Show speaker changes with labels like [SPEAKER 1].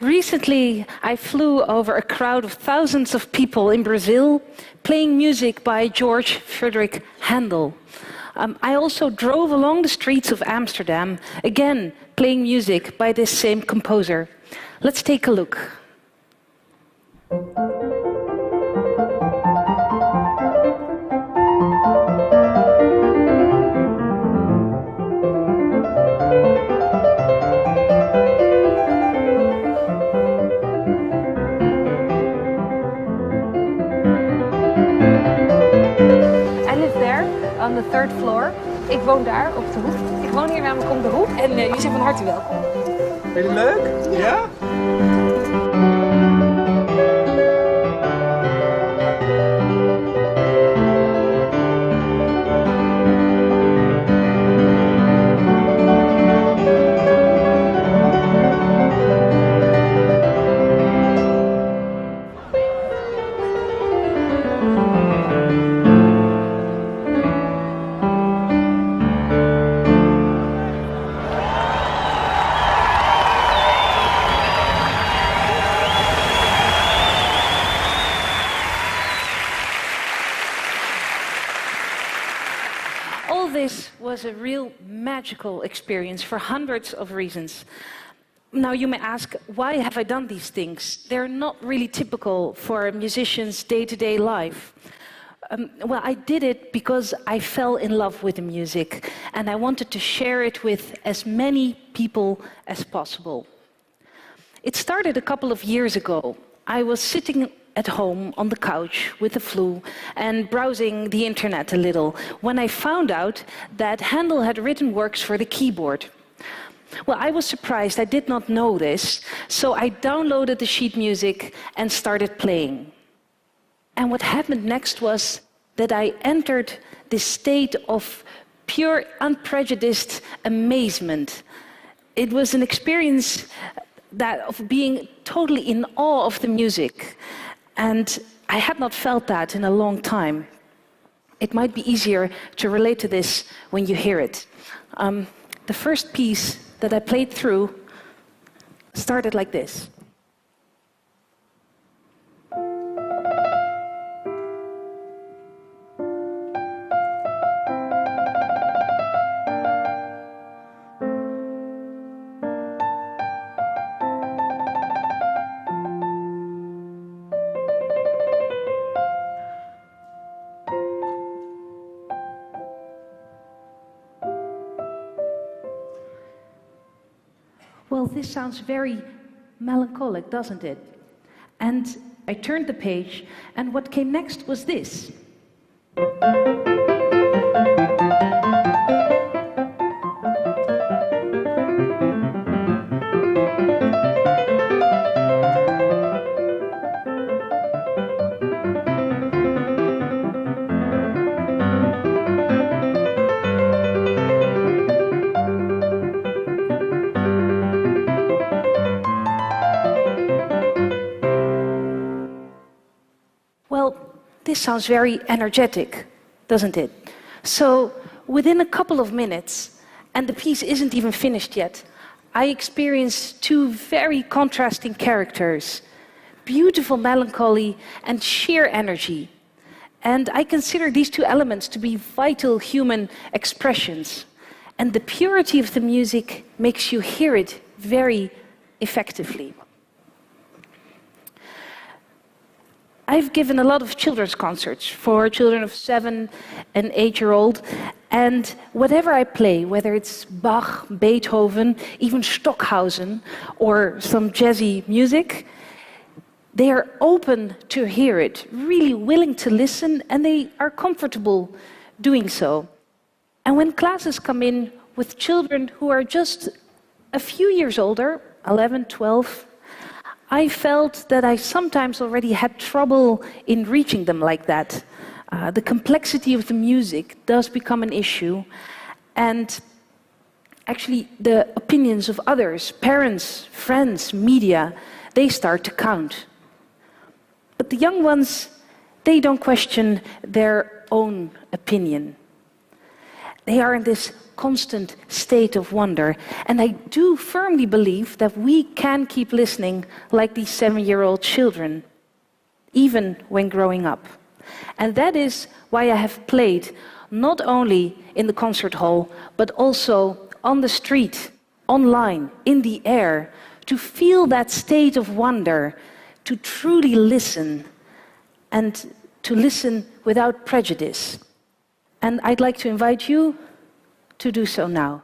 [SPEAKER 1] Recently, I flew over a crowd of thousands of people in Brazil playing music by George Friedrich Handel. I also drove along the streets of Amsterdam, again playing music by this same composer. Let's take a look. On the third floor. Ik woon daar op de hoek. Ik woon hier namelijk om de hoek en jullie zijn van harte welkom.
[SPEAKER 2] Vind je het leuk? Ja?
[SPEAKER 1] This was a real magical experience for hundreds of reasons. Now you may ask, why have I done these things? They're not really typical for a musician's day-to-day life. Well, I did it because I fell in love with the music and I wanted to share it with as many people as possible. It started a couple of years ago. I was sitting at home on the couch with the flu and browsing the internet a little when I found out that Handel had written works for the keyboard. Well, I was surprised, I did not know this, so I downloaded the sheet music and started playing. And what happened next was that I entered this state of pure, unprejudiced amazement. It was an experience of being totally in awe of the music. And I had not felt that in a long time. It might be easier to relate to this when you hear it. The first piece that I played through started like this. Well, this sounds very melancholic, doesn't it? And I turned the page, and what came next was this. This sounds very energetic, doesn't it? So within a couple of minutes, and the piece isn't even finished yet, I experienced two very contrasting characters, beautiful melancholy and sheer energy. And I consider these two elements to be vital human expressions. And the purity of the music makes you hear it very effectively. I've given a lot of children's concerts for children of 7 and 8-year-old, and whatever I play, whether it's Bach, Beethoven, even Stockhausen, or some jazzy music, they are open to hear it, really willing to listen, and they are comfortable doing so. And when classes come in with children who are just a few years older, 11, 12, I felt that I sometimes already had trouble in reaching them like that. The complexity of the music does become an issue, and actually the opinions of others, parents, friends, media, they start to count. But the young ones, they don't question their own opinion. They are in this constant state of wonder. And I do firmly believe that we can keep listening like these 7-year-old children, even when growing up. And that is why I have played not only in the concert hall, but also on the street, online, in the air, to feel that state of wonder, to truly listen, and to listen without prejudice. And I'd like to invite you to do so now.